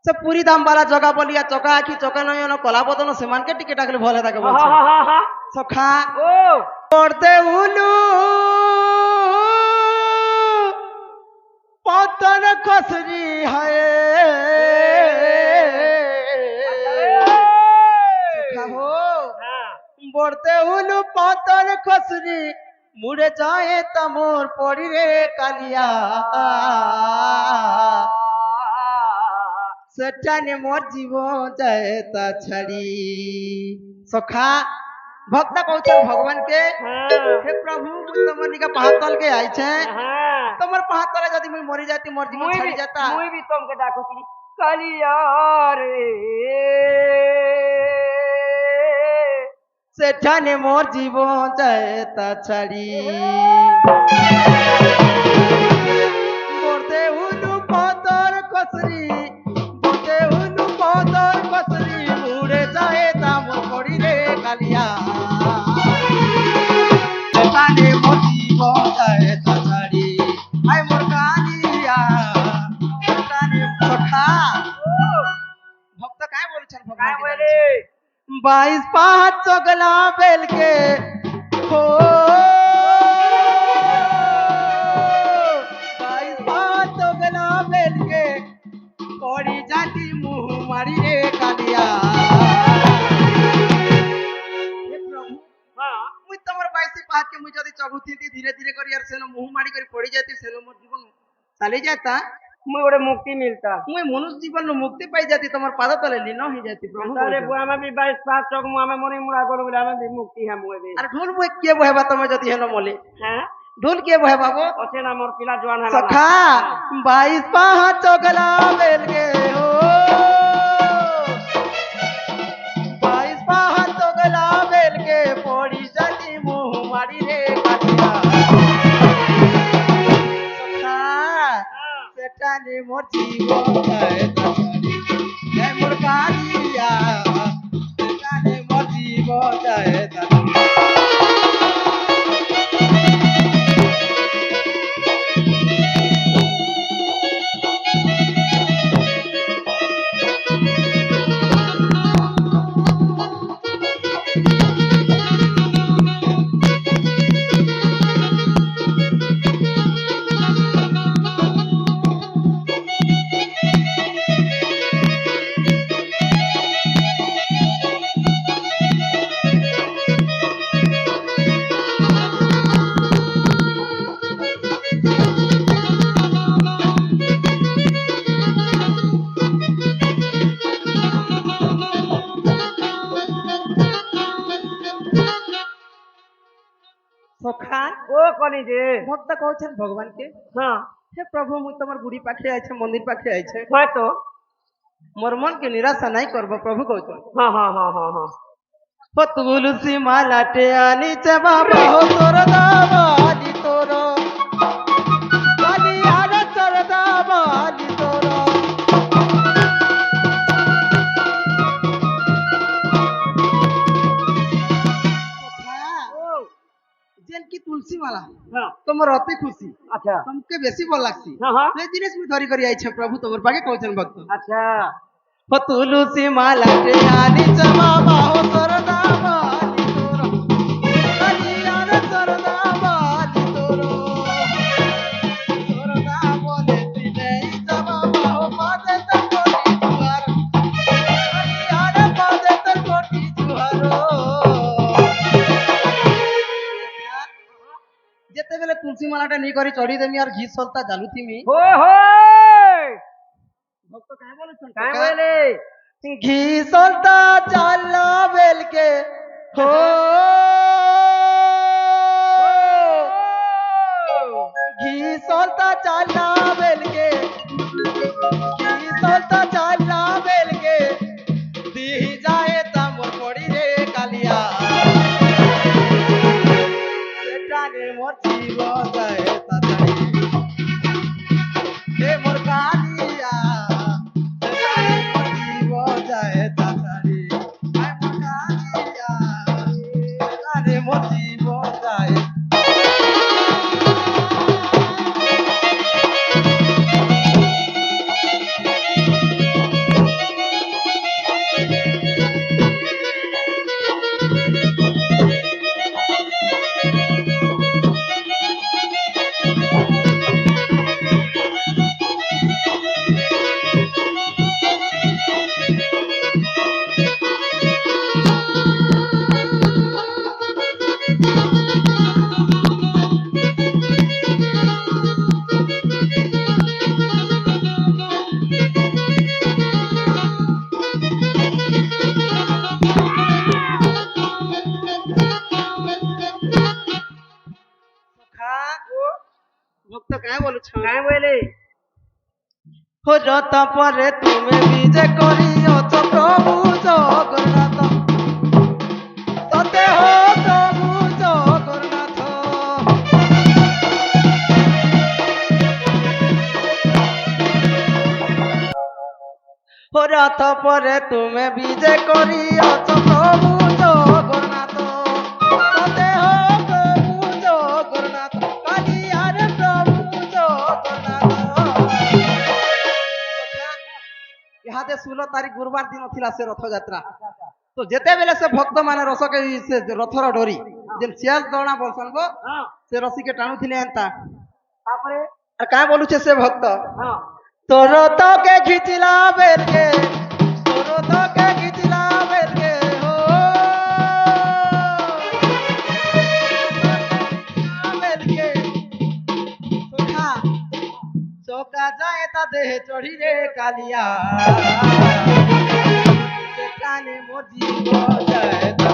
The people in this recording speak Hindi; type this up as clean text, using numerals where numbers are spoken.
से पूरी दाम वाला जगह बोलिया चका आखि चका नयन कला बदन से मान के टिके डाकले भले ताके बोलছে सखा ও পড়তে উলু পতন খসরি হয় सखा हो পড়তে উলু পতন খসরি মুড়ে যায় তমোর পড়ি রে কালিয়া সেটানে মোর জীবন যায় তা ছাড়ি सखा भक्त कहछन भगवान के हे प्रभु मुई तमर निका पहातल के आई छे तमर पहातले जदी मुई मरि जाती मोर जीवन छाड़ी जाता মুই भी तुमके डाकुती कालिया रे সেটানে মোর জীবন যায় তা ছাড়ি বর্তে উলু পতর কসরি বর্তে উলু পতর কসরি মুড়ে যায় তা মোর পড়ি রে কালিয়া সেটানে মোর জীবন যায় তা ছাড়ি আই মোর কালিয়া সেটানে সখা ভক্ত কায় বলছেন काय ভগবান बोले 22 पाँच चगला बेल के हो 22 पाँच चगला बेल के पड़ी जाती मुँह मारी रे कालिया हे प्रभु हां मुई तमर 22 पाँच के मुई जदी चबुती धीरे धीरे करी यार सेनो मुँह मारी करी पड़ी जाती सेनो मोर जीवन चली जाता मुई ओरे मुक्ति मिलता मुई मनुष्य जीवन नो मुक्ति पाई जाती तमर पाद तले लीन हो जाती प्रभु तारे बुआ में भी 22 सात चौक मुआ में मोरी मुड़ा गोल गुला में भी मुक्ति है मुए भी अरे ढोल मुई के बहबा तमे जदी हेनो मोले हैं ढोल के बहबा गो ओसे ना मोर पिला जवान है सखा 22 पाँच चौगला बेल के हो 22 पाँच चौगला बेल के पड़ी जाती मुँह मारी रे कालिया सखा सेटाने मोर जीवन जाए तारी जय मोर कालिया सेटाने मोर जीवन जाए तारी सखा ओ कली जे भक्त कहछन भगवान के हां हे प्रभु मुई तमर गुड़ी पाखे आइ छे मंदिर पाखे आइ छे होय तो मोर मन के निराशा नहीं करब प्रभु कहछन हां हां हां हां हां हो तुलसी माला टे आनी चे बाबा हो तोर दावाली तोर काली आर तोर दावाली तोर जेन की तुलसी माला हां तमर अति खुशी अच्छा तुमके बेसी भल लागसी हां हां से जिनिस में धरी करी आई छे प्रभु तमर पाके कहछन भक्त अच्छा हो तुलसी माला टे आनी चे बाबा हो तोर दावाली तोर काली आर तोर दावाली तोर तोर दावाले तिने चे बाबा हो पादे तर कोटी जुहार काली आर पादे तर कोटी जुहारो जेते बेले तुलसी मालाटा नहीं करी चढ़ी देमी यार घी सलता जालुथी मी होय होय भक्त काय बोलछन काय बोले घी सलता चाला बेल के हो घी सलता चाला बेल के घी सलता चाला बेल के दी जाए ता मोर पड़ी रे कालिया सेटाने मोर जीवन जाए ता तारी हे मोर कालिया सेटाने मोर जीवन जाए ता तारी हाय मोर कालिया सेटाने मोर जीवन जाए রথ পরে তুমি বিজে করিয়ছ প্রভু জগন্নাথ ততে হো প্রভু জগন্নাথ রথ পরে তুমি বিজে করিয়ছ প্রভু জগন্নাথ ততে হো প্রভু জগন্নাথ কালিয়ার প্রভু জগন্নাথ ইহাদে 16 তারিখ গুরুবার দিন ଥିଲା ସେ ରଥଯାତ୍ରା তো যেতেবেলে ସେ ଭକ୍ତ ମାନେ ରସକେ ସେ ରଥର ଡୋରି ଯେନ୍ ସିଆଲ ଦଣା ବସନ୍ ଗୋ ହଁ ସେ ରସିକେ ଟାଣୁଥିଲେ ଏନ୍ତା ତାପରେ আর কাঁ বলুছে সে ভক্ত ହଁ তোর তোকে খিচিলা বেলকে তোর তোকে খিচিলা বেলকে হো বেলকে সোখা চোকা যায় তা দেহে চড়ি রে কালিয়া কানে মোর জীব যায়